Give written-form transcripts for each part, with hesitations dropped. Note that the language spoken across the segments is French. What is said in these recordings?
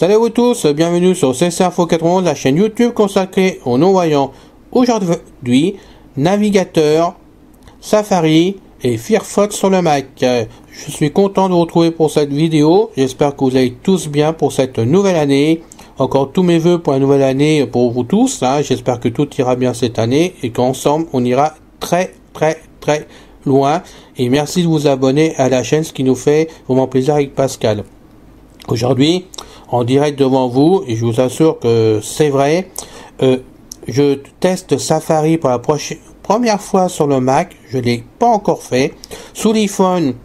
Salut à vous tous, bienvenue sur CC Info 91, la chaîne YouTube consacrée aux non-voyants. Aujourd'hui, navigateur, Safari et Firefox sur le Mac. Je suis content de vous retrouver pour cette vidéo. J'espère que vous allez tous bien pour cette nouvelle année. Encore tous mes voeux pour la nouvelle année pour vous tous. J'espère que tout ira bien cette année et qu'ensemble on ira très loin. Et merci de vous abonner à la chaîne, ce qui nous fait vraiment plaisir avec Pascal. Aujourd'hui, en direct devant vous, et je vous assure que c'est vrai, je teste Safari pour la première fois sur le Mac. Je ne l'ai pas encore fait. Sous l'iPhone,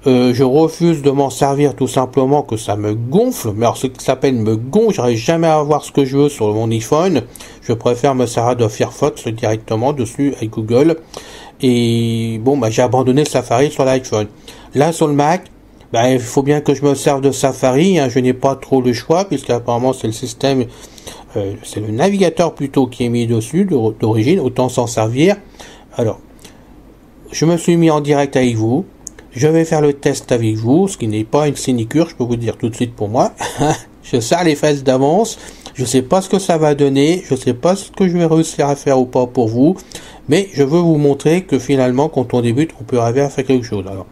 je refuse de m'en servir tout simplement, que ça me gonfle. Mais alors ce qui s'appelle me gonfle, j'arrive jamais à voir ce que je veux sur mon iPhone. Je préfère me servir de Firefox directement dessus avec Google. Et bon, j'ai abandonné Safari sur l'iPhone. Là sur le Mac, il faut bien que je me serve de Safari. Je n'ai pas trop le choix, puisqu'apparemment c'est le système, c'est le navigateur plutôt qui est mis dessus d'origine. Autant s'en servir. Alors, je me suis mis en direct avec vous. Je vais faire le test avec vous, ce qui n'est pas une sinécure, je peux vous dire tout de suite pour moi. Je serre les fesses d'avance. Je sais pas ce que ça va donner. Je sais pas ce que je vais réussir à faire ou pas pour vous. Mais je veux vous montrer que finalement, quand on débute, on peut arriver à faire quelque chose. Alors,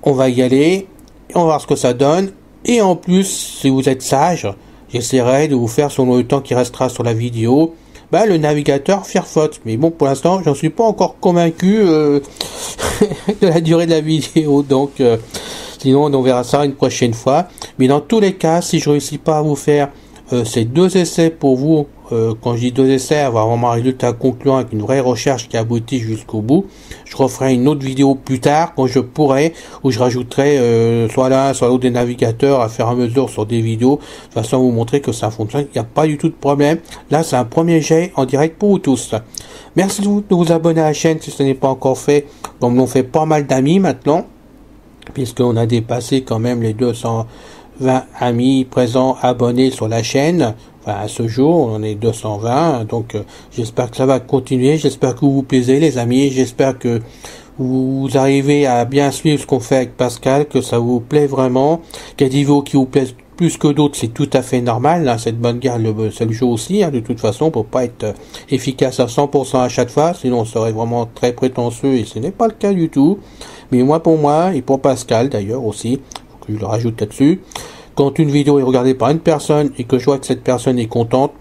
on va y aller, on va voir ce que ça donne, et en plus, si vous êtes sage, j'essaierai de vous faire, selon le temps qui restera sur la vidéo, le navigateur Firefox. Mais bon, pour l'instant, j'en suis pas encore convaincu de la durée de la vidéo, donc sinon on verra ça une prochaine fois. Mais dans tous les cas, si je réussis pas à vous faire ces deux essais pour vous, quand je dis deux essais, avoir vraiment un résultat concluant avec une vraie recherche qui aboutit jusqu'au bout, je referai une autre vidéo plus tard quand je pourrai, où je rajouterai soit l'un soit l'autre des navigateurs à faire à mesure sur des vidéos, de façon à vous montrer que ça fonctionne. Il n'y a pas du tout de problème. Là, c'est un premier jet en direct pour vous tous. Merci de vous abonner à la chaîne si ce n'est pas encore fait, comme l'ont fait pas mal d'amis maintenant, puisqu'on a dépassé quand même les 220 amis présents abonnés sur la chaîne. À ce jour, on est 220, donc j'espère que ça va continuer. J'espère que vous vous plaisez, les amis. J'espère que vous arrivez à bien suivre ce qu'on fait avec Pascal, que ça vous plaît vraiment. Qu'il y a des vidéos qui vous plaisent plus que d'autres, c'est tout à fait normal. Cette bonne guerre, c'est le jeu aussi. De toute façon, on peut pas être efficace à 100% à chaque fois, sinon on serait vraiment très prétentieux, et ce n'est pas le cas du tout. Mais pour moi, et pour Pascal d'ailleurs aussi, faut que je le rajoute là-dessus. Quand une vidéo est regardée par une personne et que je vois que cette personne est contente,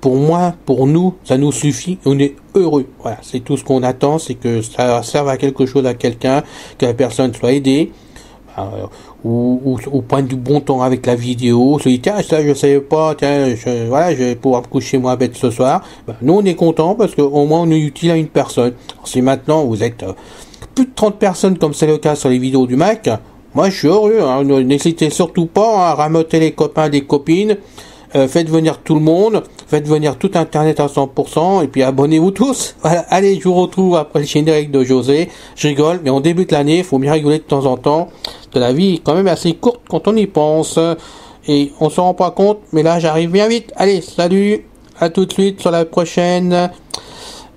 pour moi, pour nous, ça nous suffit. On est heureux. Voilà, c'est tout ce qu'on attend, c'est que ça serve à quelque chose à quelqu'un, que la personne soit aidée, ou prenne du bon temps avec la vidéo. Se dit, tiens, ça je savais pas, tiens, je vais pouvoir me coucher moins bête ce soir. Nous on est contents parce qu'au moins on est utile à une personne. Si maintenant vous êtes plus de 30 personnes comme c'est le cas sur les vidéos du Mac, moi, je suis heureux. N'hésitez surtout pas à ramoter les copains, des copines. Faites venir tout le monde. Faites venir tout Internet à 100%. Et puis, abonnez-vous tous. Voilà. Allez, je vous retrouve après le générique de José. Je rigole, mais on débute l'année. Il faut bien rigoler de temps en temps. Que la vie est quand même assez courte quand on y pense. Et on se rend pas compte. Mais là, j'arrive bien vite. Allez, salut. À tout de suite sur la prochaine.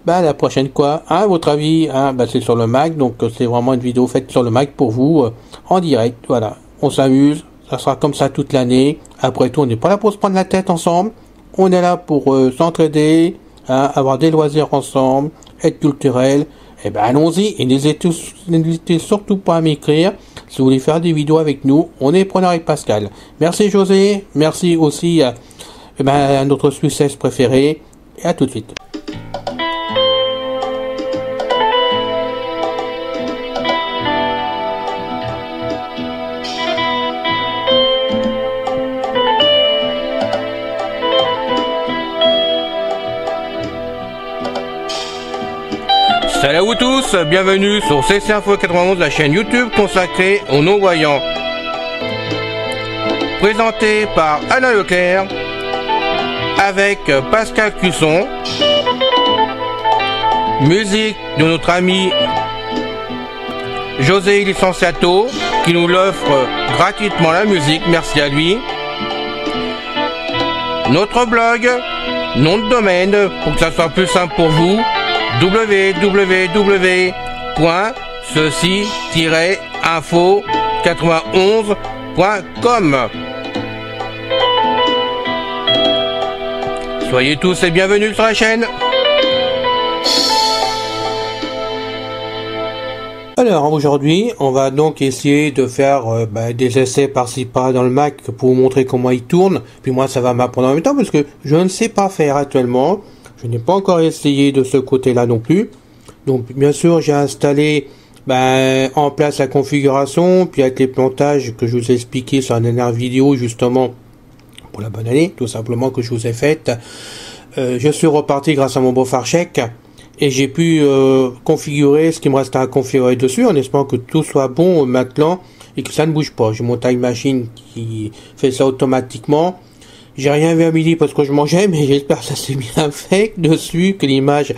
La prochaine quoi, à votre avis, c'est sur le Mac, donc c'est vraiment une vidéo faite sur le Mac pour vous, en direct, voilà. On s'amuse, ça sera comme ça toute l'année. Après tout, on n'est pas là pour se prendre la tête ensemble, on est là pour s'entraider, avoir des loisirs ensemble, être culturel. Allons-y, et n'hésitez surtout pas à m'écrire si vous voulez faire des vidéos avec nous. On est preneur avec Pascal. Merci José, merci aussi à notre Suissesse préféré, et à tout de suite. Salut à vous tous, bienvenue sur CC Info 91, la chaîne YouTube consacrée aux non-voyants. Présenté par Alain Leclerc, avec Pascal Cusson. Musique de notre ami José Licenciato, qui nous l'offre gratuitement la musique, merci à lui. Notre blog, nom de domaine, pour que ça soit plus simple pour vous, www.ceci-info91.com. Soyez tous les bienvenus sur la chaîne. Alors aujourd'hui, on va donc essayer de faire des essais par-ci par-là dans le Mac pour vous montrer comment il tourne. Puis moi, ça va m'apprendre en même temps parce que je ne sais pas faire actuellement. Je n'ai pas encore essayé de ce côté-là non plus. Donc bien sûr, j'ai installé en place la configuration, puis avec les plantages que je vous ai expliqué sur la dernière vidéo justement pour la bonne année, tout simplement que je vous ai faite. Je suis reparti grâce à mon beau Farchek. Et j'ai pu configurer ce qui me reste à configurer dessus en espérant que tout soit bon maintenant et que ça ne bouge pas. J'ai mon Time Machine qui fait ça automatiquement. J'ai rien vu à midi parce que je mangeais, mais j'espère que ça s'est bien fait dessus, que l'image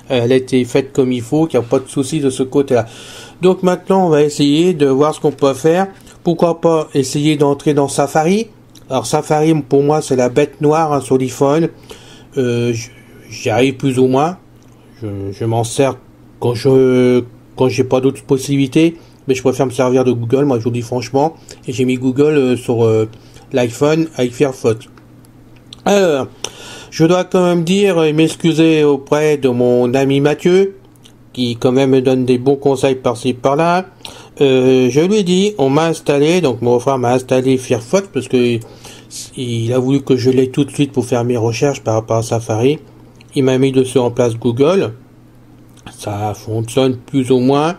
elle a été faite comme il faut, qu'il n'y a pas de souci de ce côté-là. Donc maintenant on va essayer de voir ce qu'on peut faire. Pourquoi pas essayer d'entrer dans Safari. Alors Safari pour moi c'est la bête noire sur l'iPhone. J'y arrive plus ou moins. Je m'en sers quand j'ai pas d'autres possibilités, mais je préfère me servir de Google, moi je vous dis franchement, et j'ai mis Google sur l'iPhone avec Firefox. Alors, je dois quand même dire et m'excuser auprès de mon ami Mathieu, qui quand même me donne des bons conseils par-ci par-là. Je lui ai dit, on m'a installé, donc mon frère m'a installé Firefox, parce que il a voulu que je l'ai tout de suite pour faire mes recherches par rapport à Safari. Il m'a mis dessus en place Google. Ça fonctionne plus ou moins.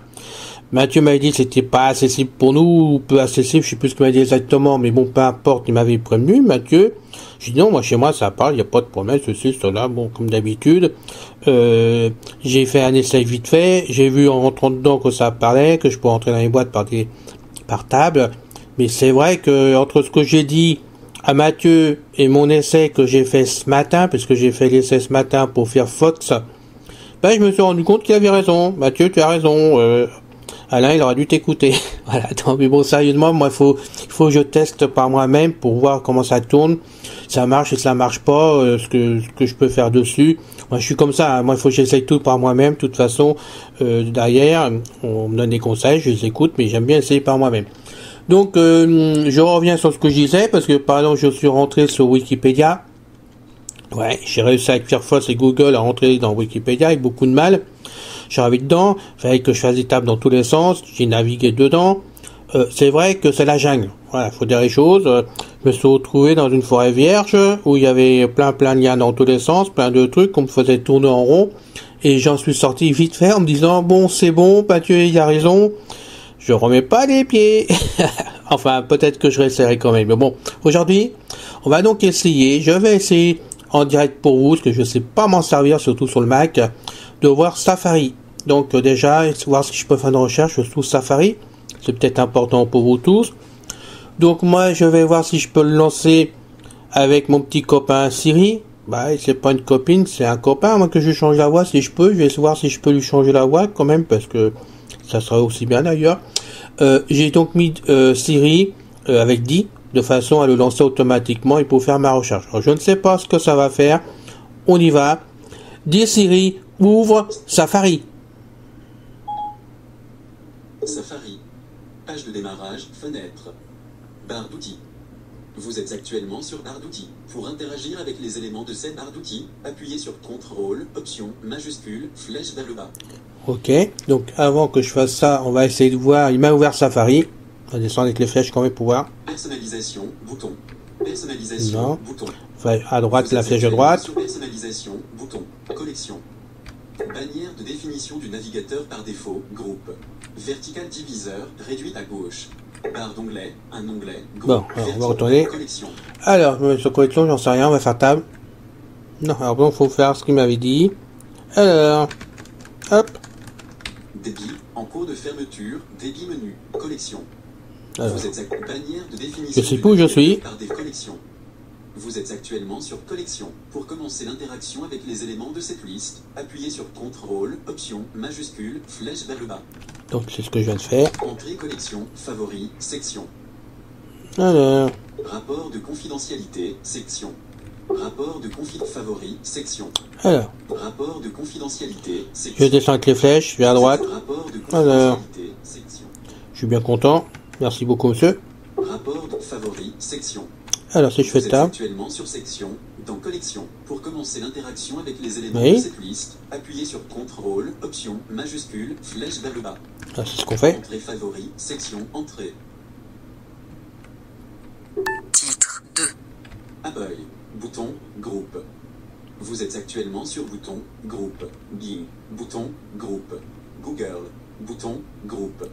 Mathieu m'a dit que c'était pas accessible pour nous, ou peu accessible, je sais plus ce qu'il m'a dit exactement, mais bon, peu importe, il m'avait prévenu, Mathieu. J'ai dit non, moi chez moi ça parle, il n'y a pas de problème, ceci, cela, bon, comme d'habitude. J'ai fait un essai vite fait, j'ai vu en rentrant dedans que ça parlait, que je peux entrer dans les boîtes par table. Mais c'est vrai que entre ce que j'ai dit à Mathieu et mon essai que j'ai fait ce matin, parce que j'ai fait l'essai ce matin pour Firefox, je me suis rendu compte qu'il avait raison. Mathieu, tu as raison. Alain, il aurait dû t'écouter. Voilà. Donc, mais bon, sérieusement, moi, il faut que je teste par moi-même pour voir comment ça tourne. Ça marche et ça marche pas, ce que je peux faire dessus. Moi, je suis comme ça. Hein. Moi, il faut que j'essaye tout par moi-même. De toute façon, derrière, on me donne des conseils, je les écoute, mais j'aime bien essayer par moi-même. Donc, je reviens sur ce que je disais, parce que, par exemple, je suis rentré sur Wikipédia. Ouais, j'ai réussi avec Firefox et Google à rentrer dans Wikipédia avec beaucoup de mal. Je suis arrivé dedans, il fallait que je fasse des tables dans tous les sens, j'ai navigué dedans. C'est vrai que c'est la jungle. Voilà, faut dire les choses. Je me suis retrouvé dans une forêt vierge, où il y avait plein de liens dans tous les sens, plein de trucs qu'on me faisait tourner en rond. Et j'en suis sorti vite fait en me disant, bon, c'est bon, Mathieu, il a raison. Je remets pas les pieds. Enfin, peut-être que je réessayerai quand même. Mais bon, aujourd'hui, on va donc essayer. Je vais essayer en direct pour vous, parce que je sais pas m'en servir, surtout sur le Mac, de voir Safari. Donc déjà, voir si je peux faire une recherche sous Safari. C'est peut-être important pour vous tous. Donc moi, je vais voir si je peux le lancer avec mon petit copain Siri. C'est pas une copine, c'est un copain. Moi que je change la voix si je peux. Je vais voir si je peux lui changer la voix quand même, parce que ça serait aussi bien d'ailleurs. J'ai donc mis Siri avec Di, de façon à le lancer automatiquement et pour faire ma recherche. Alors, je ne sais pas ce que ça va faire. On y va. Dis Siri, ouvre Safari. Safari. Page de démarrage, fenêtre. Barre d'outils. Vous êtes actuellement sur barre d'outils. Pour interagir avec les éléments de cette barre d'outils, appuyez sur CTRL, Option, majuscule, flèche vers le bas. Ok, donc avant que je fasse ça, on va essayer de voir. Il m'a ouvert Safari. On va descendre avec les flèches quand même pour voir. Personnalisation, bouton. Personnalisation, non. Bouton. Enfin, à droite, la flèche de droite. Sur personnalisation, bouton. Collection. Bannière de définition du navigateur par défaut, groupe. Vertical diviseur, réduit à gauche. Barre d'onglet, un onglet, groupe. Bon, alors on va retourner. Collection. Alors, sur collection, j'en sais rien, on va faire table. Non, alors bon, faut faire ce qu'il m'avait dit. Alors, hop. Débit, en cours de fermeture, débit menu, collection. Alors, Vous êtes bannière de définition. je sais plus où je suis. Par des collections. Vous êtes actuellement sur collection. Pour commencer l'interaction avec les éléments de cette liste, appuyez sur CTRL, Option, majuscule, flèche vers le bas. Donc c'est ce que je viens de faire. Entrée collection, favoris, section. Alors, Rapport de confidentialité, section. Rapport de favoris, section. alors, Rapport de confidentialité, section. je descends avec les flèches, je vais à droite. Rapport de Alors, confidentialité, section. je suis bien content. Merci beaucoup, monsieur. Rapport de favoris, section. Alors si je fais Vous êtes tab, actuellement sur section, dans collection. Pour commencer l'interaction avec les éléments Oui. de cette liste, appuyez sur CTRL, option, majuscule, flèche vers le bas. ah, c'est ce qu'on fait. Entrée favori, section, entrée. Titre 2. Abeuil, bouton, groupe. Vous êtes actuellement sur bouton, groupe. Bing, bouton, groupe. Google, bouton, groupe.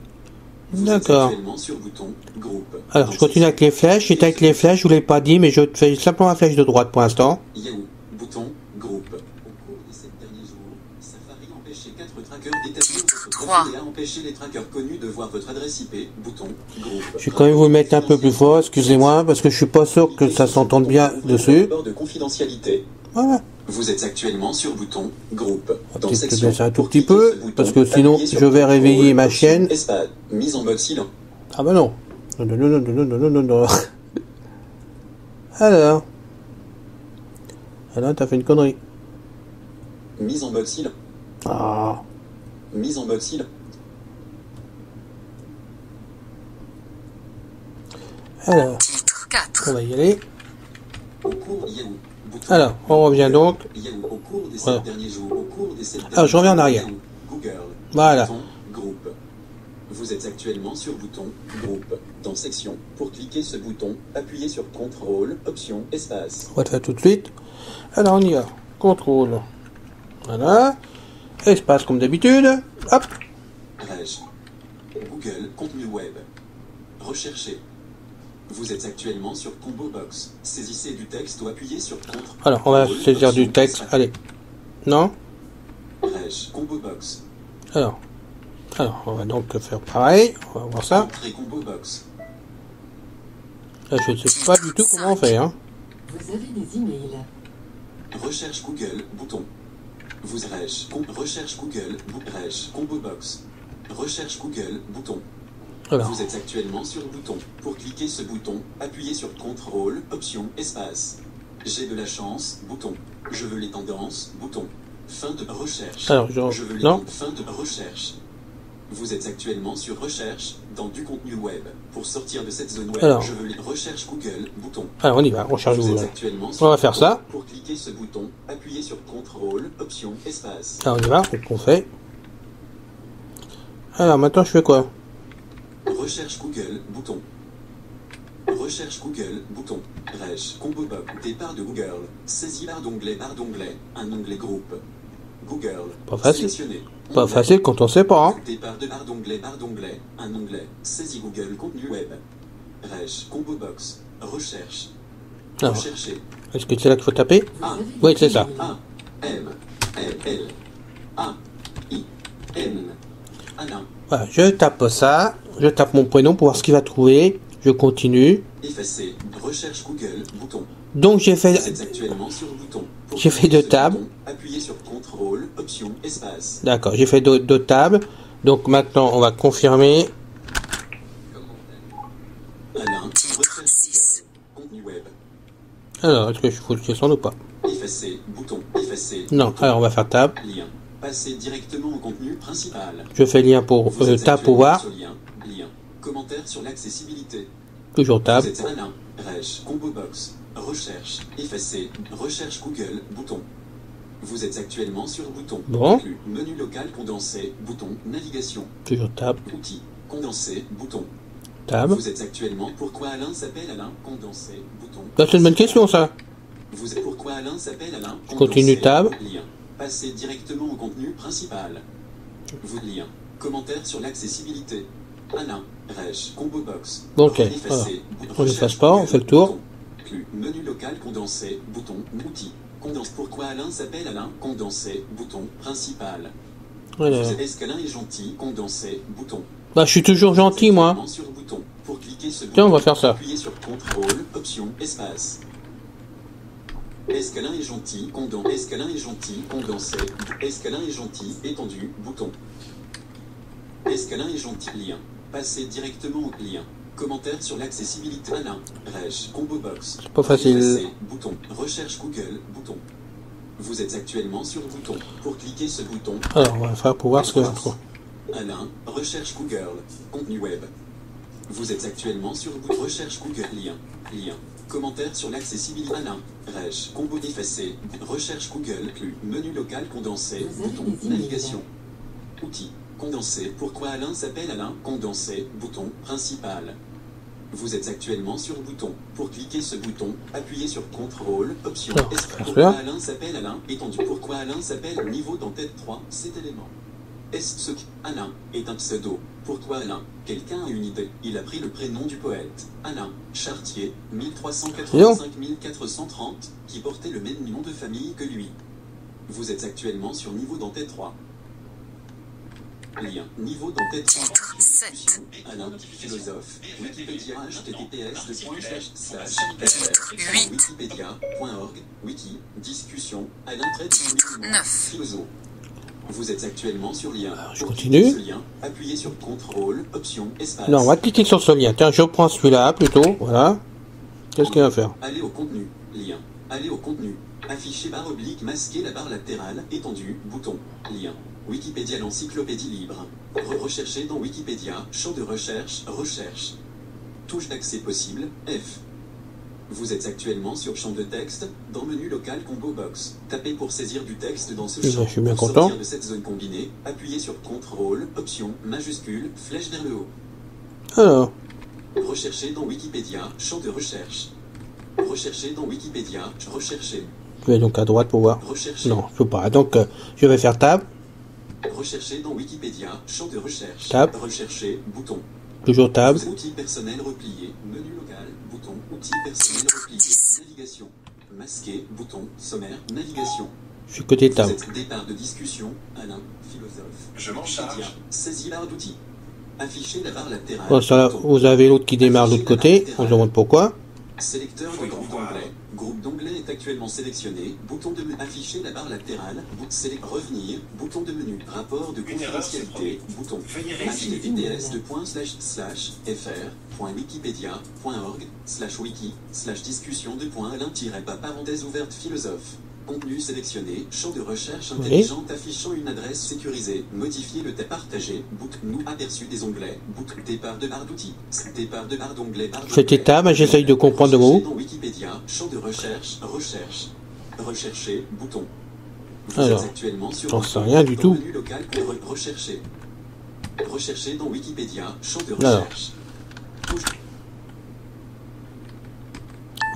Vous êtes D'accord. actuellement sur bouton, groupe. Alors je continue avec les flèches. J'étais avec les flèches, je vous l'ai pas dit, mais je fais simplement la flèche de droite pour l'instant. Yahoo, bouton, groupe. Au cours des 7 derniers jours, Safari a empêché 4 trackers d'établir Titre votre 3. profil et a empêché les trackers connus de voir votre adresse IP, bouton, groupe. Je vais quand même vous le mettre un peu plus fort, excusez-moi, parce que je suis pas sûr que ça s'entende bien dessus. De confidentialité. Voilà. Vous êtes actuellement sur bouton groupe. On va Dans peut-être section, baisser un tout pour petit cliquer peu, ce bouton, parce que sinon appuyez sur je vais CTRL, réveiller ma option, chaîne. Espace, mise en mode silent. Ah bah non. Non, non, non, non, non, non, non, non. Alors. Alors t'as fait une connerie. Mise en mode silent. Ah. Mise en mode silent. Alors, Titre 4. on va y aller. Au cours Yahoo. Bouton. Alors, on revient donc. Yahoo. Au cours des 7 Voilà. derniers jours. Au cours des 7 Alors, je reviens en arrière. Yahoo. Google. Voilà. Bouton, groupe. Vous êtes actuellement sur bouton groupe. Dans section. Pour cliquer ce bouton, appuyez sur CTRL, option, espace. On va le faire tout de suite. Alors on y va. Contrôle. Voilà. Espace comme d'habitude. Hop. Reg. Google, contenu web. Recherchez. Vous êtes actuellement sur Combo Box. Saisissez du texte ou appuyez sur CTRL. Alors on va saisir du texte. Allez. Non. Reg. Combo Box. Alors. Alors, on va donc faire pareil. On va voir ça. Entrée Combo Box. Là, je ne sais pas du tout comment on fait. Hein. Vous avez des emails. Recherche Google, bouton. Vous recherche Google, Reg. Combo Box. Recherche Google, bouton. Alors. Vous êtes actuellement sur bouton. Pour cliquer ce bouton, appuyez sur CTRL, option, espace. J'ai de la chance, bouton. Je veux les tendances, bouton. Fin de recherche. Alors, Je veux les non. fin de recherche. Vous êtes actuellement sur recherche, dans du contenu web. Pour sortir de cette zone web, Alors. je veux les recherche Google, bouton. Alors, on y va. Recherche Vous êtes Google. actuellement On va faire bouton. ça. Pour cliquer ce bouton, appuyez sur CTRL, option, espace. Alors, on y va. C'est ce qu'on fait. Alors, maintenant, je fais quoi? Recherche Google, bouton. Recherche Google, bouton. Reg, combo box, départ de Google. Saisis barre d'onglet, un onglet groupe. Google. Pas facile. Sélectionné. Pas Onglet. facile quand on sait pas. Hein. Départ de barre d'onglet, un onglet. Saisis Google, contenu web. Reg, combo box. Recherche. Alors, Rechercher. est-ce que c'est là qu'il faut taper? Vous avez des Oui, c'est ça. emails. A, M, L, A, I, N. Alain. Voilà, je tape ça. Je tape mon prénom pour voir ce qu'il va trouver. Je continue. Effacer. Recherche Google, bouton. Donc, j'ai Vous fait... êtes actuellement sur le bouton. Pour J'ai fait cliquer deux ce tables. bouton, appuyez sur CTRL, option, espace. D'accord, j'ai fait deux tables. Donc, maintenant, on va confirmer. Alain, Titre recherche 6. Google, contenu web. Alors, est-ce que je faut le descendre ou pas? Effacer, bouton, effacer. Non, bouton. alors on va faire tab. Lien. Passer directement au contenu principal. Je fais lien pour Vous êtes tab pour voir. actuellement sur lien. Commentaire sur l'accessibilité. Toujours tab. Vous êtes Alain, Reg, combo box. Recherche, effacer, recherche Google, bouton. Vous êtes actuellement sur bouton. Bon. Inclus. Menu local condensé, bouton, navigation. Toujours tab. Outils, condensé, bouton. Tab. Vous êtes actuellement pourquoi Alain s'appelle Alain, condensé, bouton. Ça, c'est une bonne question, ça. Vous êtes pourquoi Alain s'appelle Alain, condensé, Continue tab. lien. Passez directement au contenu principal. Vous lien. Commentaire sur l'accessibilité. Alain, Reg, combo box. Ok, Effacer, voilà. On recherche efface pas, on Google, fait le tour. bouton. Plus, menu local condensé, bouton, outil. Condense pourquoi Alain s'appelle Alain, condensé, bouton, principal. Voilà. Est-ce qu'Alain est gentil, condensé, bouton. Bah, je suis toujours gentil, moi. Sur bouton. Pour cliquer ce Tiens, on bouton, va faire ça. appuyez sur CTRL, option, espace. Est-ce qu'Alain est gentil, Est-ce qu'Alain est gentil, condensé. Est-ce qu'Alain est gentil, étendu, bouton. Est-ce qu'Alain est gentil, lien. Passer directement au lien. Commentaire sur l'accessibilité. Alain, Reg, combo box. C'est pas facile. Effacer, bouton. Recherche Google, bouton. Vous êtes actuellement sur bouton. Pour cliquer ce bouton, Alors, on va faire pour voir ce que... Alain, recherche Google, contenu web. Vous êtes actuellement sur Google. Recherche Google. Lien. Commentaire sur l'accessibilité. Alain. Rèche. Combo effacé. Recherche Google. Plus. Menu local condensé. Vous avez Bouton. des emails. Navigation. Outils. Condensé. Pourquoi Alain s'appelle Alain? Condensé. Bouton. Principal. Vous êtes actuellement sur bouton. Pour cliquer ce bouton, appuyez sur CTRL, option. Ah, Pourquoi bien. Alain s'appelle Alain? Étendu. Pourquoi Alain s'appelle niveau d'entête 3? Cet élément. Est-ce ce que Alain est un pseudo? Pourquoi Alain? Quelqu'un a une idée. Il a pris le prénom du poète. Alain Chartier, 1385-1430, qui portait le même nom de famille que lui. Vous êtes actuellement sur niveau d'entête 3. Lien. Niveau d'entête 3. Titre 7. Alain, philosophe. Wikipédia, https:// Titre 8. Wikipédia.org. Wiki. Discussion. Alain traite Titre 9. philosophe. Vous êtes actuellement sur lien. je Pour continue. cliquer ce lien, appuyez sur CTRL, option, espace. Non, on va cliquer sur ce lien. Tiens, je prends celui-là plutôt. Voilà. Qu'est-ce qu'il va faire? Allez au contenu. Lien. Allez au contenu. Afficher barre oblique masquer la barre latérale, étendue, bouton. Lien. Wikipédia l'encyclopédie libre. Rechercher dans Wikipédia, champ de recherche, recherche. Touche d'accès possible, F. Vous êtes actuellement sur champ de texte, dans menu local combo box. Tapez pour saisir du texte dans ce Eh ben, champ. je suis bien Pour content. sortir de cette zone combinée, appuyez sur CTRL, option, majuscule, flèche vers le haut. Alors, Rechercher dans Wikipédia, champ de recherche. Rechercher dans Wikipédia, rechercher. je vais donc à droite pour voir. Rechercher. Non, je peux pas. Donc, je vais faire tab. Rechercher dans Wikipédia, champ de recherche. Tab. Rechercher, bouton. Toujours tab. Outils personnels repliés, menu local, bouton. Outils personnels repliés, navigation. Masqué, bouton. Sommaire, navigation. Je suis côté Vous tab. êtes départ de discussion, Alain, philosophe. Je m'en charge. Wikipédia, saisie barre d'outils. Afficher la barre latérale. Bon, ça, là, bouton. vous avez l'autre qui démarre de l'autre côté. On se demande pourquoi. Sélecteur de groupe d'onglets. Groupe d'onglets est actuellement sélectionné. Bouton de menu. Afficher la barre latérale. Revenir. Bouton de menu. Rapport de Une erreur se confidentialité. Bouton. Veuillez réexaminer. https://fr.wikipédia.org/wiki/discussion2.alain-bas parenthèse ouverte philosophe. Contenu sélectionné, champ de recherche intelligente affichant une adresse sécurisée, modifier le tab partagé, nous aperçu des onglets, départ de barre d'outils, départ de barre d'onglet, barre C'était d'onglet. tab, j'essaye de comprendre le Rechercher mot. dans Wikipédia, champ de recherche, rechercher, bouton. Vous Alors, êtes actuellement sur j'en sais bouton, rien du dans tout. menu local, rechercher. Rechercher dans Wikipédia, champ de Alors. recherche. Touche.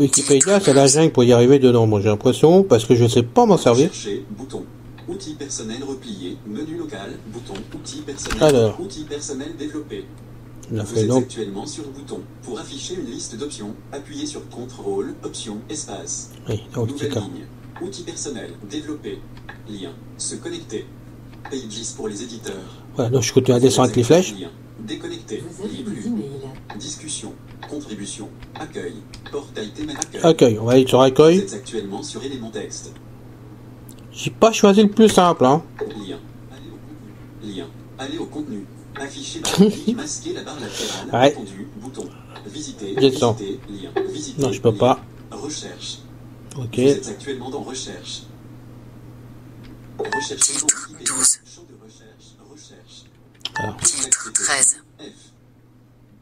Wikipédia, c'est la jungle pour y arriver dedans. Moi, j'ai l'impression, parce que je sais pas m'en servir. Rechercher, bouton. Outils personnels repliés, menu local, bouton. Outils personnels, Alors. outils personnels développés. On a Vous fait êtes donc. actuellement sur bouton. Pour afficher une liste d'options, appuyez sur CTRL, option, espace. Oui, donc c'est Nouvelle ça. ligne. Outils personnels, développer. Lien. Se connecter. Pages pour les éditeurs. Voilà, donc je continue à descendre avec les flèches. Lien. Déconnecter. Vous avez Lis des plus. emails. Discussion. Contribution. Accueil. Portail thématique. Accueil, on va aller sur Vous accueil. êtes actuellement sur élément texte. J'ai pas choisi le plus simple, hein. Lien. Aller au contenu. Lien. Aller au contenu. Afficher barre oblique, masquer la barre latérale. Ouais. Étendue. Bouton. Visiter. Descends. Visiter. Lien. Visiter. Non, je peux lien. pas. Recherche. Ok. Vous êtes actuellement dans recherche. Rechercher dans Wikipédia. 12. Champ de recherche. Recherche. Alors. Titre 13. F.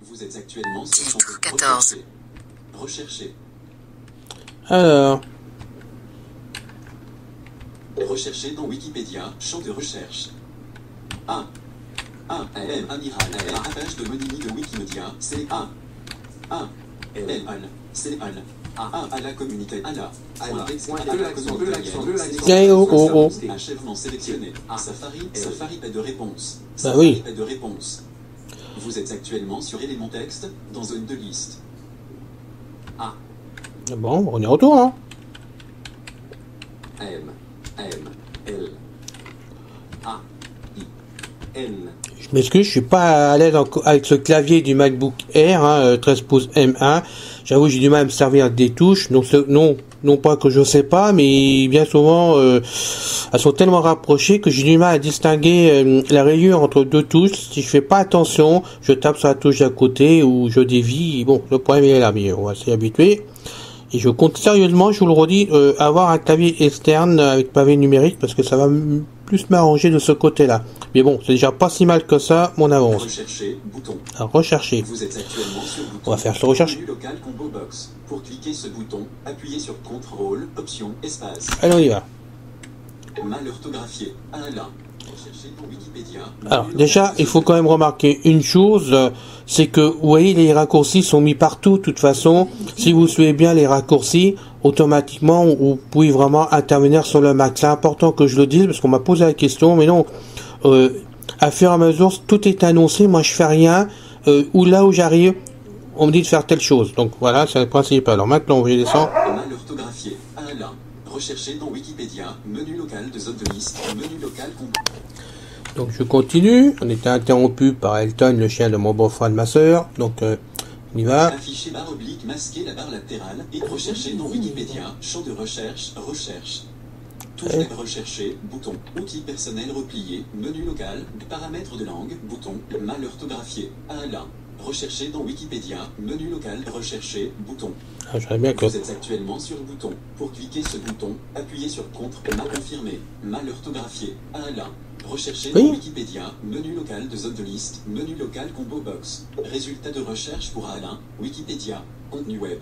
Vous êtes actuellement sur champ Titre de 14. rechercher. Alors. Rechercher dans Wikipédia, champ de recherche. A. M. Amiral. A. Page de Monini de Wikimedia. C'est A. L. C'est Al. À la communauté. À la. Eh, oh, oh, oh. Achèvement sélectionné. Safari pas de réponse. Bah oui. Pas de réponse. Vous êtes actuellement sur élément texte, dans zone de liste. A. Bon, on est retour, hein. M. L. A. I. N. Je m'excuse, je suis pas à l'aise avec ce clavier du MacBook Air, hein, 13 pouces M1. J'avoue, j'ai du mal à me servir des touches. Donc, non pas que je sais pas, mais bien souvent, elles sont tellement rapprochées que j'ai du mal à distinguer la rayure entre deux touches. Si je fais pas attention, je tape sur la touche d'à côté ou je dévie. Bon, le problème est là, mais on va s'y habituer. Et je compte sérieusement, je vous le redis, avoir un clavier externe avec pavé numérique parce que ça va plus m'arranger de ce côté-là. Mais bon, c'est déjà pas si mal que ça, mon avance. Rechercher, bouton. Alors, rechercher. Vous êtes actuellement sur bouton. On va faire ce recherche. Menu local combo box. Pour cliquer ce bouton, appuyez sur CTRL, option, espace. Allez, on y va. Mal orthographié. Alain. Recherchez dans Wikipédia. Alors, déjà, il faut quand même remarquer une chose, c'est que, vous voyez, les raccourcis sont mis partout, de toute façon. Si vous suivez bien les raccourcis, automatiquement, vous pouvez vraiment intervenir sur le Mac. C'est important que je le dise, parce qu'on m'a posé la question, mais non, à fur et à mesure, tout est annoncé, moi je fais rien, ou là où j'arrive, on me dit de faire telle chose. Donc voilà, c'est le principe. Alors maintenant, je descends. Mal orthographié. Alain. Recherchez dans Wikipédia. Menu local de zone de liste. Menu local combo. Donc je continue. On était interrompu par Elton, le chien de mon beau-frère de ma sœur. Donc on y va. Afficher barre oblique, masquer la barre latérale et rechercher dans Wikipédia. Champ de recherche, recherche. Touche rechercher, bouton. Outils personnels repliés, menu local, paramètres de langue, bouton. Mal orthographié. Alain. Rechercher dans Wikipédia, menu local, rechercher, bouton. Ah, j'aimerais bien que... Vous êtes actuellement sur bouton. Pour cliquer ce bouton, appuyez sur CTRL, mal confirmé, mal orthographié. Alain. Rechercher dans Wikipédia, menu local de zone de liste, menu local combo box. Résultat de recherche pour Alain, Wikipédia, contenu web.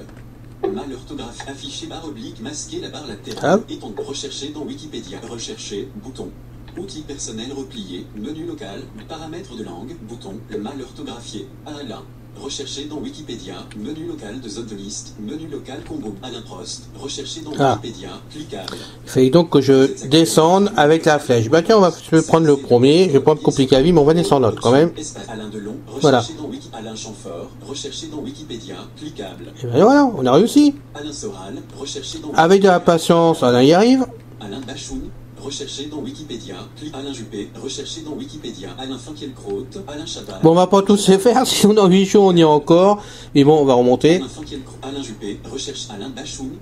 Mal orthographié, affiché barre oblique, masquer la barre latérale, et ton rechercher dans Wikipédia, rechercher, bouton. Outils personnels repliés, menu local, paramètres de langue, bouton, mal orthographié, Alain. Rechercher dans Wikipédia, menu local de zone de liste, menu local combo, Alain Prost. Rechercher dans Wikipédia, cliquable. Il fallait donc que je descende avec la flèche. Bah tiens, on va prendre le premier, je vais pas me compliquer la vie, mais on va descendre l'autre quand même. Alain Delon, voilà. Dans Alain Chamfort, rechercher dans Wikipédia, cliquable. Et ben voilà, on a réussi. Alain Soral, rechercher dans avec de la patience, Alain y arrive. Alain Bachoun. Rechercher dans Wikipédia, Alain Juppé, rechercher dans Wikipédia, Alain Finkielkraut, Alain Chabat. Bon, on va pas tous les faire, sinon dans 8 jours on y est encore. Mais bon, on va remonter. Alain Finkielkraut, Alain Juppé, recherche Alain Bachoun,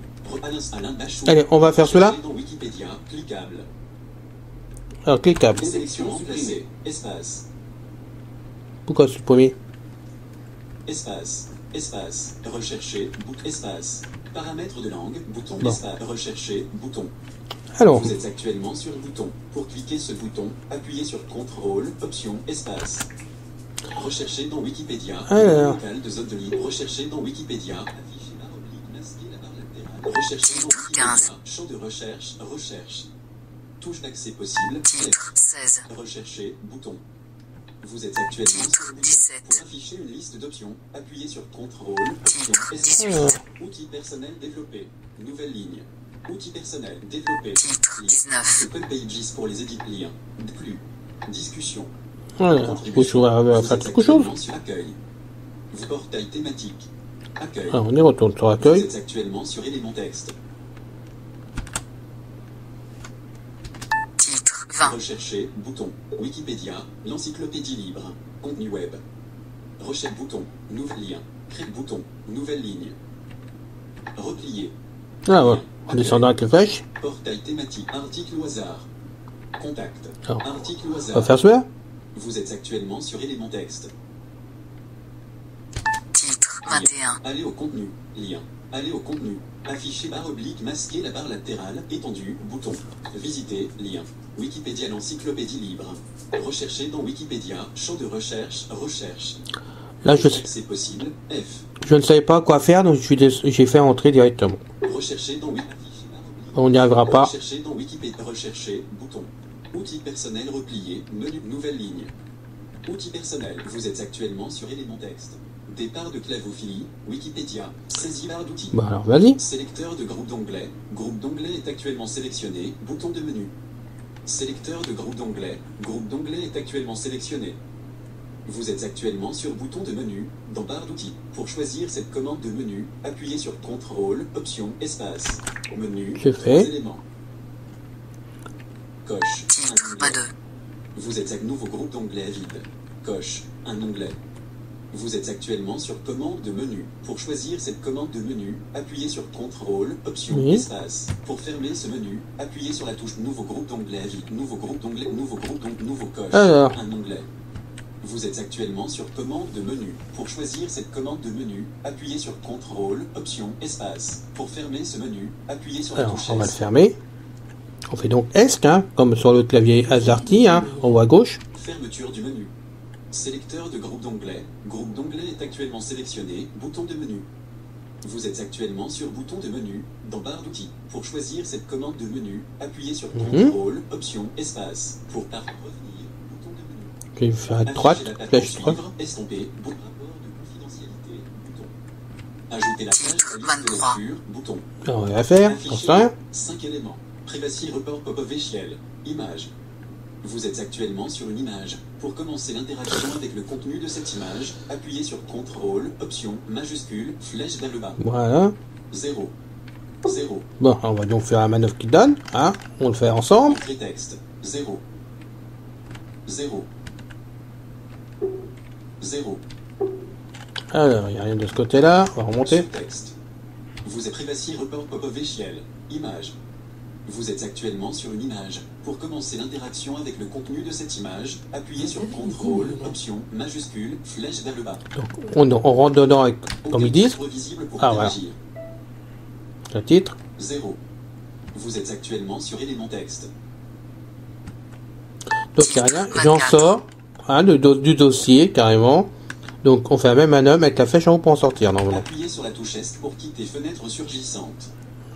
Alain Bachoun. Allez, on va faire cela. Dans Wikipédia, cliquable. Alors, cliquable. Sélection remplacée, espace. Pourquoi supprimer? Espace, espace, rechercher, bouton, espace. Paramètres de langue, bouton, bon. Espace, rechercher, bouton. Alors. Vous êtes actuellement sur bouton. Pour cliquer ce bouton, appuyez sur CTRL, option, espace. Rechercher dans Wikipédia. Alors. Local de zone de libre. Rechercher dans Wikipédia. Afficher barre oblique, masquer la barre latérale. Rechercher dans Wikipédia. Champ de recherche, recherche. Touche d'accès possible. Titre 16. Rechercher, bouton. Vous êtes actuellement Titre sur bouton. 17. Pour afficher une liste d'options, appuyez sur CTRL, option, Titre espace. 18. Outils personnels développés. Nouvelle ligne. Outils personnels développés. Titre 19. Open Pages pour les édits liens. Plus. Discussion. Voilà. On va faire quelque chose. Sur accueil. Portail thématique. Accueil. Alors, on y retourne sur Vous accueil. êtes actuellement sur élément texte. Titre 20. Rechercher, bouton. Wikipédia, l'encyclopédie libre. Contenu web. Recherche bouton. Nouvel lien. Créer bouton. Nouvelle ligne. Replier. Ah ouais. En descendant avec les flèches. Portail thématique. Article au hasard. Contact. Alors, Article au on hasard. va faire celui-là. Vous êtes actuellement sur élément texte. Titre 21. Aller au contenu. Lien. Aller au contenu. Afficher barre oblique, masquer la barre latérale, étendue, bouton. Visiter, lien. Wikipédia, l'encyclopédie libre. Rechercher dans Wikipédia, champ de recherche, recherche. Là, C'est possible, F. je ne savais pas quoi faire, donc j'ai fait entrer directement. Rechercher dans Wikipédia. On n'y arrivera pas. Rechercher dans Wikipédia. Rechercher, bouton. Outils personnels repliés, menu, nouvelle ligne. Outils personnels. Vous êtes actuellement sur élément texte. Départ de clavophilie, Wikipédia, saisie barre d'outils. Bah alors, vas-y. Sélecteur de groupe d'onglets. Groupe d'onglets est actuellement sélectionné, bouton de menu. Sélecteur de groupe d'onglets. Groupe d'onglets est actuellement sélectionné. Vous êtes actuellement sur bouton de menu, dans barre d'outils. Pour choisir cette commande de menu, appuyez sur CTRL, option, espace. Menu, C'est fait. 3 éléments. Coche, Titre un onglet. 22. Vous êtes à nouveau groupe d'onglets vide. Coche, un onglet. Vous êtes actuellement sur commande de menu. Pour choisir cette commande de menu, appuyez sur CTRL, option, Oui. espace. Pour fermer ce menu, appuyez sur la touche nouveau groupe d'onglets vide. Nouveau groupe d'onglets, nouveau groupe d'onglets, nouveau coche. Alors. Un onglet. Vous êtes actuellement sur commande de menu. Pour choisir cette commande de menu, appuyez sur CTRL, option, espace. Pour fermer ce menu, appuyez sur la Alors, touche on va le S. fermer. On fait donc ESC, hein, comme sur le clavier AZERTY, hein, en haut à gauche. Fermeture du menu. Sélecteur de groupe d'onglets. Groupe d'onglets est actuellement sélectionné. Bouton de menu. Vous êtes actuellement sur bouton de menu, dans barre d'outils. Pour choisir cette commande de menu, appuyez sur CTRL, option, espace. Pour revenir, bouton de menu. Je vais faire à droite, flèche droite. Estomper, rapport de confidentialité, bouton. Ajouter la page Titre à la liste de 23. lecture, bouton. Alors, on va faire, pour ça. 5 éléments. Privacy report pop-up échelle. Image. Vous êtes actuellement sur une image. Pour commencer l'interaction avec le contenu de cette image, appuyez sur CTRL, option, majuscule, flèche vers le bas. Voilà. 0. Bon, on va donc faire la manœuvre qui donne, hein. On le fait ensemble. Entrée texte. 0. 0. Alors, il n'y a rien de ce côté-là. On va remonter. Sous-texte. Vous êtes privacy report pop-up échelle. Image. Vous êtes actuellement sur une image. Pour commencer l'interaction avec le contenu de cette image, appuyez sur CTRL, option, majuscule, flèche vers le bas. Donc, on rentre dedans avec, comme Aucun ils disent, titre visible pour Ah, voilà. interagir. le titre. 0. Vous êtes actuellement sur élément texte. Donc, il n'y a rien. J'en sors, hein, du dossier, carrément. Donc, on fait la même manœuvre avec la flèche en haut pour en sortir, normalement. Appuyez sur la touche ESC pour quitter fenêtre surgissante.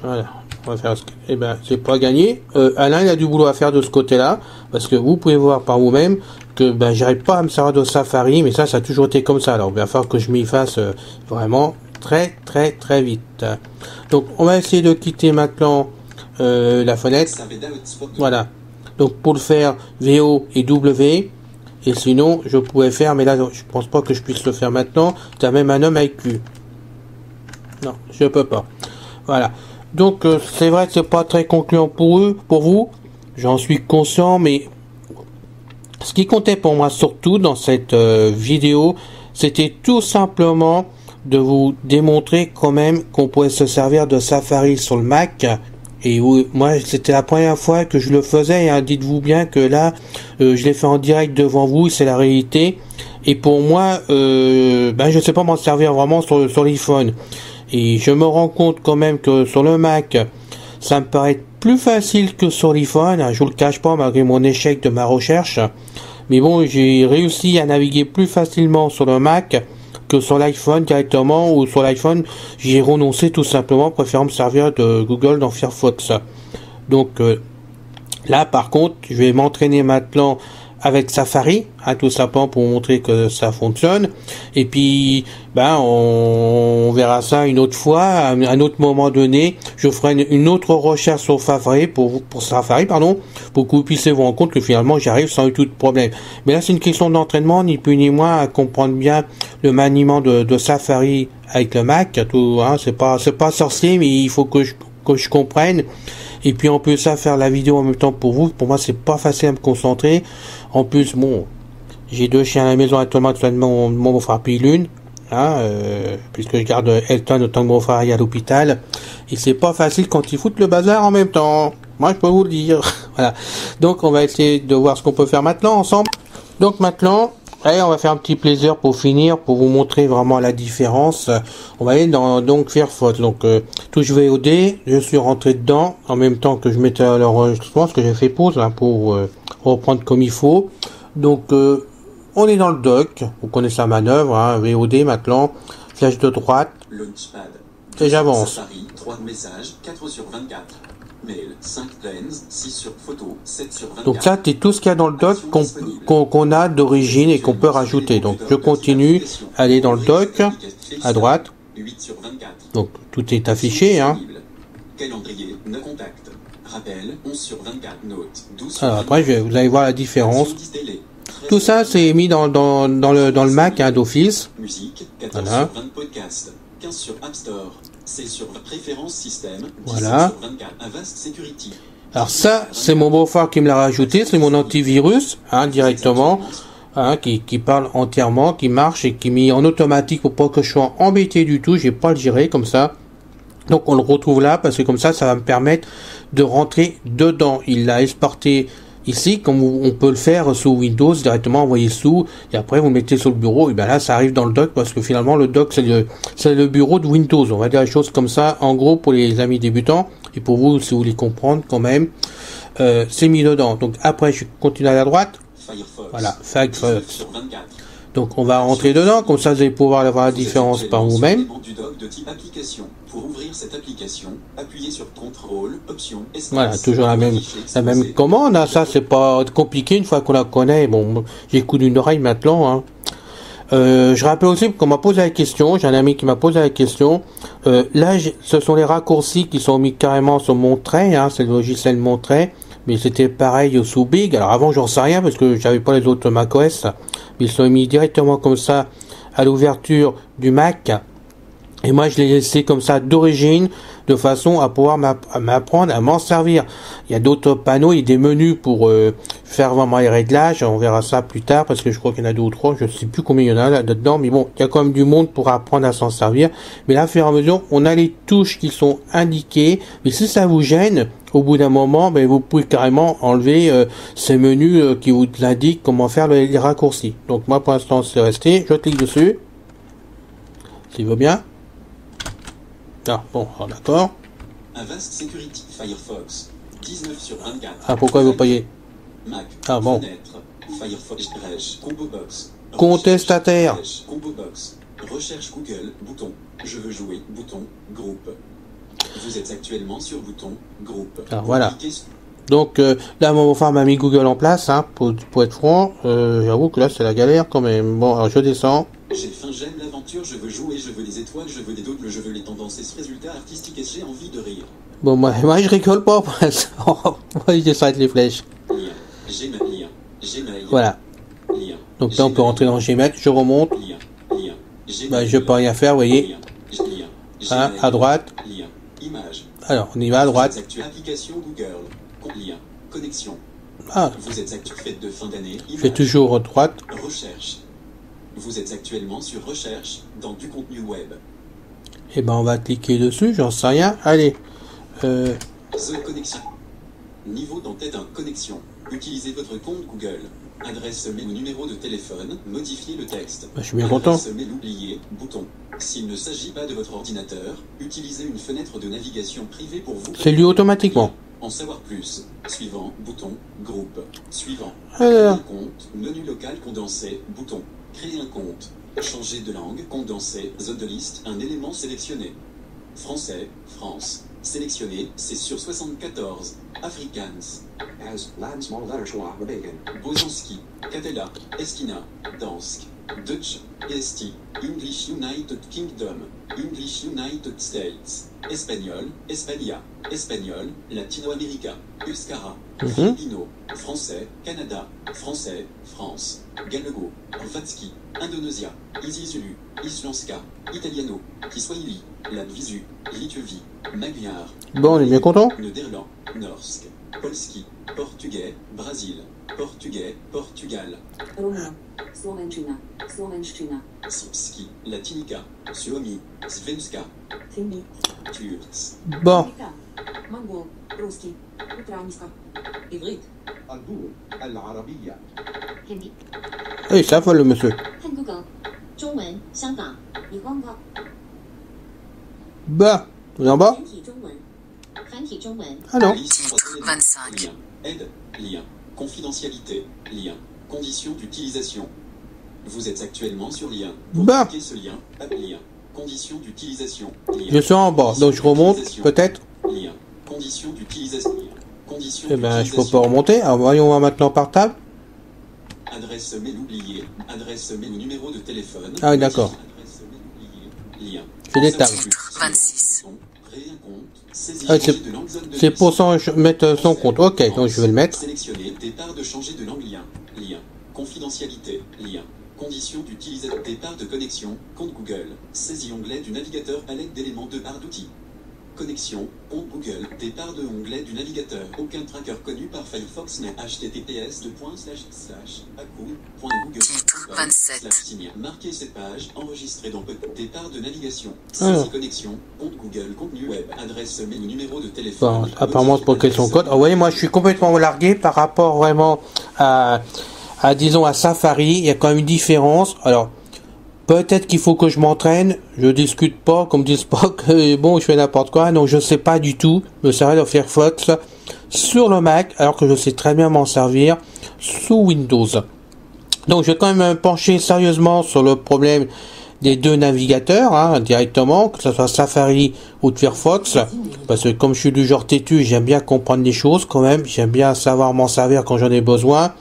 Voilà, on va faire ce que... Eh ben, c'est pas gagné. Alain, il a du boulot à faire de ce côté-là, parce que vous pouvez voir par vous-même que ben, j'arrive pas à me servir de Safari, mais ça a toujours été comme ça. Alors, il va falloir que je m'y fasse vraiment très vite. Donc, on va essayer de quitter maintenant la fenêtre. Saveda Hotspot. Voilà. Donc, pour le faire, VO et W. Et sinon, je pouvais faire, mais là, je pense pas que je puisse le faire maintenant. C'est la même manœuvre avec Q. Non, je peux pas. Voilà. Donc c'est vrai que c'est pas très concluant pour vous, j'en suis conscient, mais ce qui comptait pour moi surtout dans cette vidéo, c'était tout simplement de vous démontrer quand même qu'on pouvait se servir de Safari sur le Mac. Et moi c'était la première fois que je le faisais, hein. Dites-vous bien que là je l'ai fait en direct devant vous, c'est la réalité. Et pour moi, je sais pas m'en servir vraiment sur l'iPhone. Et je me rends compte quand même que sur le Mac, ça me paraît plus facile que sur l'iPhone. Je vous le cache pas malgré mon échec de ma recherche. Mais bon, j'ai réussi à naviguer plus facilement sur le Mac que sur l'iPhone directement. Ou sur l'iPhone, j'ai renoncé tout simplement, préférant me servir de Google dans Firefox. Donc là, par contre, je vais m'entraîner maintenant avec Safari, hein, tout simplement pour montrer que ça fonctionne. Et puis, on verra ça une autre fois, à un autre moment donné. Je ferai une autre recherche sur Safari pour Safari, pour que vous puissiez vous rendre compte que finalement j'arrive sans eu tout de problème. Mais là, c'est une question d'entraînement, ni plus ni moins, à comprendre bien le maniement de Safari avec le Mac. Tout, hein, c'est pas sorcier, mais il faut que je comprenne. Et puis en plus ça faire la vidéo en même temps pour vous, pour moi c'est pas facile à me concentrer. En plus j'ai 2 chiens à la maison actuellement, mon beau-frère puis l'une, hein, puisque je garde Elton autant que mon frère est à l'hôpital, et c'est pas facile quand ils foutent le bazar en même temps, moi je peux vous le dire. Voilà, donc on va essayer de voir ce qu'on peut faire maintenant ensemble. Donc maintenant, allez, on va faire un petit plaisir pour finir, pour vous montrer vraiment la différence. On va aller dans donc Firefox. Donc touche VOD, je suis rentré dedans en même temps que je mettais à l'enregistrement, ce que j'ai fait pause hein, pour reprendre comme il faut. Donc on est dans le dock, vous connaissez la manœuvre, hein, VOD maintenant, flèche de droite, Launchpad. et j'avance. Safari, 3 messages, 4 sur 24. Mail, 5 plans, 6 sur photo, 7 sur 24. Donc ça, c'est tout ce qu'il y a dans le dock qu'on a d'origine et qu'on peut rajouter. Donc je continue à aller dans le dock, à droite. 8 sur 24. Donc tout est affiché, hein. Calendrier, no contact. Rappel, 11 sur 24. Note, 12 sur Alors après, vous allez voir la différence. 13 Tout ça, c'est mis dans le Mac hein, d'office. Musique, 14 Voilà. sur 20 podcast, 15 sur App Store, 16 sur préférences système, 17 Voilà. sur 24 Avast Security. Alors ça, c'est mon beau-frère qui me l'a rajouté, c'est mon antivirus, hein, directement, hein, qui parle entièrement, qui marche et qui est mis en automatique pour pas que je sois embêté du tout, j'ai pas à le gérer comme ça. Donc on le retrouve là, parce que comme ça va me permettre de rentrer dedans. Il l'a exporté ici, comme on peut le faire sous Windows, directement envoyer sous, et après vous le mettez sur le bureau, et bien là ça arrive dans le dock, parce que finalement le dock c'est le bureau de Windows, on va dire les choses comme ça, en gros pour les amis débutants, et pour vous si vous voulez comprendre quand même. c'est mis dedans. Donc après, je continue à la droite. Firefox. Voilà, 19 Firefox. sur 24. Donc on va rentrer dedans, comme ça vous allez pouvoir avoir la différence par vous-même. Du doc de type application. Pour ouvrir cette application, appuyez sur CTRL, Option, Espace. Voilà, toujours la même commande. Hein. Ça, c'est pas compliqué une fois qu'on la connaît. Bon, j'écoute une oreille maintenant. Hein. Je rappelle aussi qu'on m'a posé la question. J'ai un ami qui m'a posé la question. Là, ce sont les raccourcis qui sont mis carrément sur mon trait. Hein. C'est le logiciel mon trait. Mais c'était pareil sous Big. Alors avant, j'en sais rien parce que j'avais pas les autres macOS. Mais ils sont mis directement comme ça à l'ouverture du Mac. Et moi, je l'ai laissé comme ça d'origine, de façon à pouvoir m'apprendre à m'en servir. Il y a d'autres panneaux, il y a des menus pour faire vraiment les réglages. On verra ça plus tard parce que je crois qu'il y en a 2 ou 3. Je ne sais plus combien il y en a là-dedans. Mais bon, il y a quand même du monde pour apprendre à s'en servir. Mais là, au fur et à mesure, on a les touches qui sont indiquées. Mais si ça vous gêne, au bout d'un moment, ben, vous pouvez carrément enlever ces menus qui vous indiquent comment faire les raccourcis. Donc moi, pour l'instant, c'est resté. Je clique dessus. S'il veut bien. Ah, bon, d'accord. Avast Security Firefox 19 sur 24. Ah, pourquoi il veut payer? Mac. Ah bon. Fenêtre. Firefox Combo Box. Contestataire. Recherche, Combo Box. Recherche Google. Bouton. Je veux jouer. Bouton. Groupe. Vous êtes actuellement sur bouton. Groupe. Ah, voilà. Cliquez sur- Donc là, mon frère m'a mis Google en place, hein, pour être franc. J'avoue que là, c'est la galère quand même. Bon, alors je descends. J'ai faim, j'aime l'aventure, je veux jouer, je veux les étoiles, je veux les doubles, je veux les tendances et ce résultat artistique et j'ai envie de rire. Bon, moi je rigole pas pour l'instant. Moi, je avec les flèches. Lien. Gmail. Gmail. Voilà. Lien. Donc là, on peut rentrer dans Gmail. Je remonte. Lien. Lien. Gmail. Bah, je peux rien faire, vous voyez. Lien. Lien. Hein, Gmail. à droite. Lien. Image. Alors, on y va à droite. Application Google. Lien. Connexion. Ah, Vous êtes fête de fin d'année. je fais toujours à droite. Recherche. Vous êtes actuellement sur recherche dans du contenu web. Et ben, on va cliquer dessus. J'en sais rien. Allez. The Connexion. Niveau d'entête en connexion. Utilisez votre compte Google. Adresse mail ou numéro de téléphone. Modifiez le texte. Bah, je suis bien content. Adresse mail oubliée. Bouton. S'il ne s'agit pas de votre ordinateur, utilisez une fenêtre de navigation privée pour vous. C'est lu automatiquement. En savoir plus. Suivant. Bouton. Groupe. Suivant. Alors. Créer un compte. Menu local condensé. Bouton. Créer un compte. Changer de langue. Condensé. Zone de liste. Un élément sélectionné. Français. France. Sélectionné. C'est sur 74. Afrikaans. As land small letter schwa bacon. Bosanski. Catella. Estina. Dansk. Dutch. Esti. English United Kingdom. English United States. Espagnol. Espagna. Espagnol. Latino-América. Euskara. Filipino. Français. Canada. Français. France. Galego. Vatski. Indonésia. Isizulu. Islandska. Italiano. Kiswahili. Latvisu. Lituvi. Magyar. Bon, on est bien content. Nederland. Norsk. Polski. Portugais. Brésil. Portugais. Portugal. Rumuna. Slovenčina. Slovenština. Srpski. Latinica. Suomi. Svenska. Finni. Turks. Bon. Amerika. Mongol. Ruski. Ukrainska. Ivrit. البول العربية. Hindi. Eh, ça va le monsieur. 看 Google 中文香港日本語。 Bah, vous en bas? 简体中文。繁体中文 Ah non. Liste 25. Lien. Aide. Lien. Confidentialité. Lien. Conditions d'utilisation. Vous êtes actuellement sur lien. Pour Bah. cliquer ce lien, lien. Conditions d'utilisation. Lien. Je suis en bas, donc je remonte, Conditions peut-être. d'utilisation. Lien. Conditions d'utilisation. Lien. Conditions Eh ben, je peux pas d'utilisation. remonter. Alors, voyons voir maintenant par table. Adresse mail oubliée. Adresse mail ou numéro de téléphone. Ah oui, d'accord. Adresse mail oubliée. Lien. J'ai des tables. Titre 26. Créer un compte. Saisir Ah, changer de langue, zone de C'est pour liste. mettre son compte. Ok, donc je vais le mettre. Sélectionner. Départ de changer de langue. Lien. Lien. Confidentialité. Lien. Conditions d'utilisation. Départ de connexion. Compte Google. Saisis onglet du navigateur. Palette d'éléments de barre d'outils. Connexion. Compte Google. Départ de onglet du navigateur. Aucun tracker connu par Firefox n'est https://accoud.google.com/signe. Marquez cette page. Enregistré dans départ de navigation. Alors. Saisis connexion. Compte Google. Contenu web. Adresse mail ou numéro de téléphone. Bon, apparemment, c'est pour quel son code. Ah, vous voyez, moi, je suis complètement largué par rapport vraiment disons, à Safari. Il y a quand même une différence. Alors, peut-être qu'il faut que je m'entraîne. Je discute pas, comme disent pas que bon, je fais n'importe quoi. Donc, je sais pas du tout. Le serveur de Firefox, sur le Mac, alors que je sais très bien m'en servir sous Windows. Donc je vais quand même me pencher sérieusement sur le problème des deux navigateurs, hein, directement, que ce soit Safari ou Firefox, parce que comme je suis du genre têtu, j'aime bien comprendre les choses quand même, j'aime bien savoir m'en servir quand j'en ai besoin,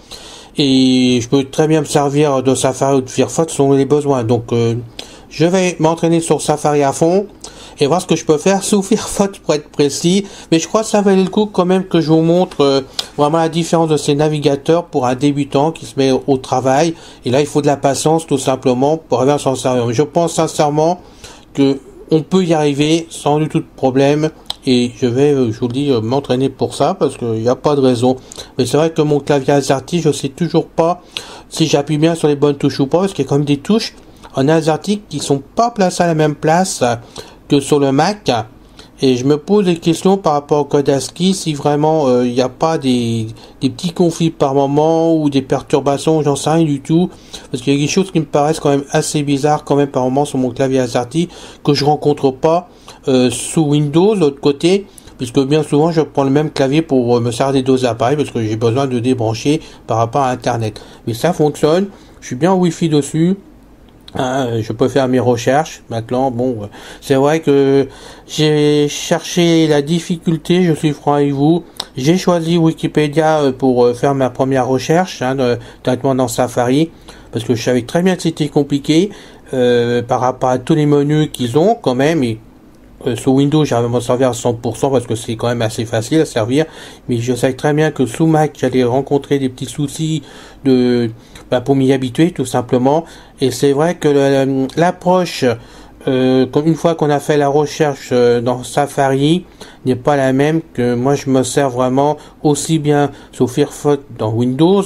et je peux très bien me servir de Safari ou de Firefox selon les besoins. Donc je vais m'entraîner sur Safari à fond et voir ce que je peux faire sous Firefox pour être précis, mais je crois que ça valait le coup quand même que je vous montre vraiment la différence de ces navigateurs pour un débutant qui se met au travail. Et là il faut de la patience tout simplement pour arriver à s'en servir. Je pense sincèrement que on peut y arriver sans du tout de problème, et je vais, je vous le dis, m'entraîner pour ça parce qu'il n'y a pas de raison. Mais c'est vrai que mon clavier AZERTY, je sais toujours pas si j'appuie bien sur les bonnes touches ou pas, parce qu'il y a quand même des touches en AZERTY qui sont pas placées à la même place que sur le Mac, et je me pose des questions par rapport au code ASCII, si vraiment il n'y a pas des petits conflits par moment ou des perturbations, j'en sais rien du tout, parce qu'il y a des choses qui me paraissent quand même assez bizarres quand même par moment sur mon clavier AZERTY que je rencontre pas sous Windows de l'autre côté, puisque bien souvent je prends le même clavier pour me servir des deux appareils parce que j'ai besoin de débrancher par rapport à Internet. Mais ça fonctionne, je suis bien en Wi-Fi dessus. Je peux faire mes recherches maintenant. Bon, c'est vrai que j'ai cherché la difficulté, je suis franc avec vous. J'ai choisi Wikipédia pour faire ma première recherche, directement dans Safari, parce que je savais très bien que c'était compliqué par rapport à tous les menus qu'ils ont quand même. Et sous Windows, j'arrive à m'en servir à 100% parce que c'est quand même assez facile à servir, mais je savais très bien que sous Mac, j'allais rencontrer des petits soucis pour m'y habituer tout simplement. Et c'est vrai que l'approche, une fois qu'on a fait la recherche dans Safari, n'est pas la même que moi je me sers vraiment aussi bien sous Firefox dans Windows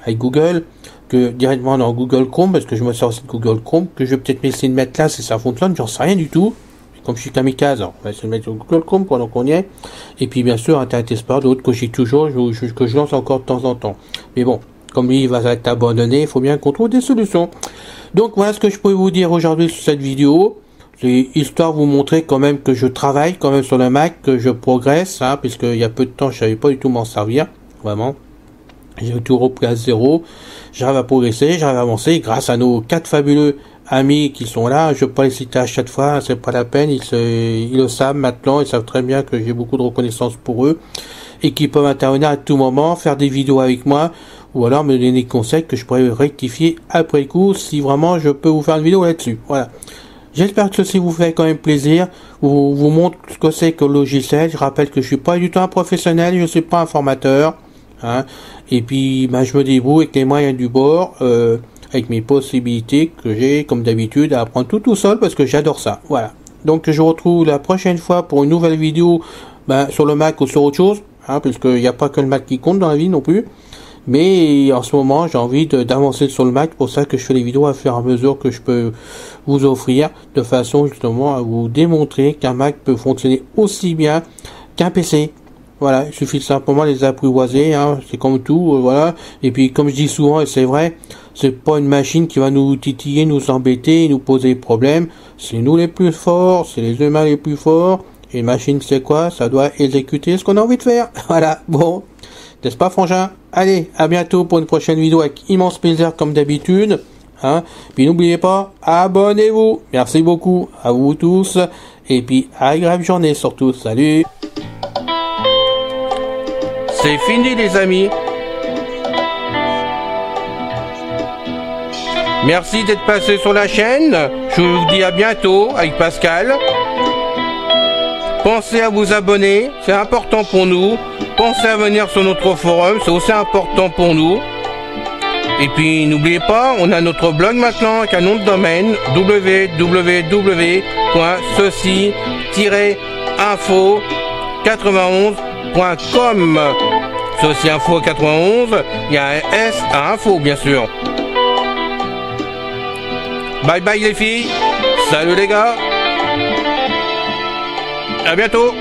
avec Google que directement dans Google Chrome, parce que je me sers aussi de Google Chrome, que je vais peut-être essayer de mettre là si ça fonctionne, j'en sais rien du tout. Comme je suis kamikaze, on va essayer de mettre sur Google Chrome pendant qu'on y est. Et puis bien sûr Internet Explorer, d'autres que j'ai toujours, que je lance encore de temps en temps. Mais bon, comme lui il va être abandonné, il faut bien qu'on trouve des solutions. Donc voilà ce que je peux vous dire aujourd'hui sur cette vidéo. C'est histoire de vous montrer quand même que je travaille quand même sur le Mac, que je progresse, puisqu'il y a peu de temps je savais pas du tout m'en servir, vraiment. J'ai tout repris à zéro, j'arrive à progresser, j'arrive à avancer grâce à nos 4 fabuleux amis qui sont là. Je ne vais pas les citer à chaque fois, c'est pas la peine, ils le savent maintenant, ils savent très bien que j'ai beaucoup de reconnaissance pour eux et qu'ils peuvent intervenir à tout moment, faire des vidéos avec moi ou alors me donner des conseils que je pourrais rectifier après coup si vraiment je peux vous faire une vidéo là-dessus. Voilà. J'espère que ceci vous fait quand même plaisir, vous montre ce que c'est que le logiciel. Je rappelle que je suis pas du tout un professionnel, je suis pas un formateur, et puis je me débrouille avec les moyens du bord, avec mes possibilités que j'ai comme d'habitude à apprendre tout seul parce que j'adore ça. Voilà. Donc je vous retrouve la prochaine fois pour une nouvelle vidéo sur le Mac ou sur autre chose, puisqu'il n'y a pas que le Mac qui compte dans la vie non plus. Mais en ce moment j'ai envie d'avancer sur le Mac, pour ça que je fais les vidéos à fur et à mesure que je peux vous offrir, de façon justement à vous démontrer qu'un Mac peut fonctionner aussi bien qu'un PC. Voilà, il suffit simplement de les apprivoiser, c'est comme tout, voilà. Et puis comme je dis souvent, et c'est vrai, c'est pas une machine qui va nous titiller, nous embêter, nous poser des problèmes. C'est nous les plus forts, c'est les humains les plus forts. Et une machine, c'est quoi? Ça doit exécuter ce qu'on a envie de faire. Voilà, bon, n'est-ce pas frangin? Allez, à bientôt pour une prochaine vidéo avec immense plaisir comme d'habitude. Puis n'oubliez pas, abonnez-vous. Merci beaucoup à vous tous. Et puis agréable journée surtout. Salut. C'est fini les amis. Merci d'être passé sur la chaîne. Je vous dis à bientôt avec Pascal. Pensez à vous abonner, c'est important pour nous. Pensez à venir sur notre forum, c'est aussi important pour nous. Et puis n'oubliez pas, on a notre blog maintenant avec un nom de domaine www.ceci-info91.com. Ceci Info 91, il y a un S à info bien sûr. Bye bye les filles, salut les gars, à bientôt.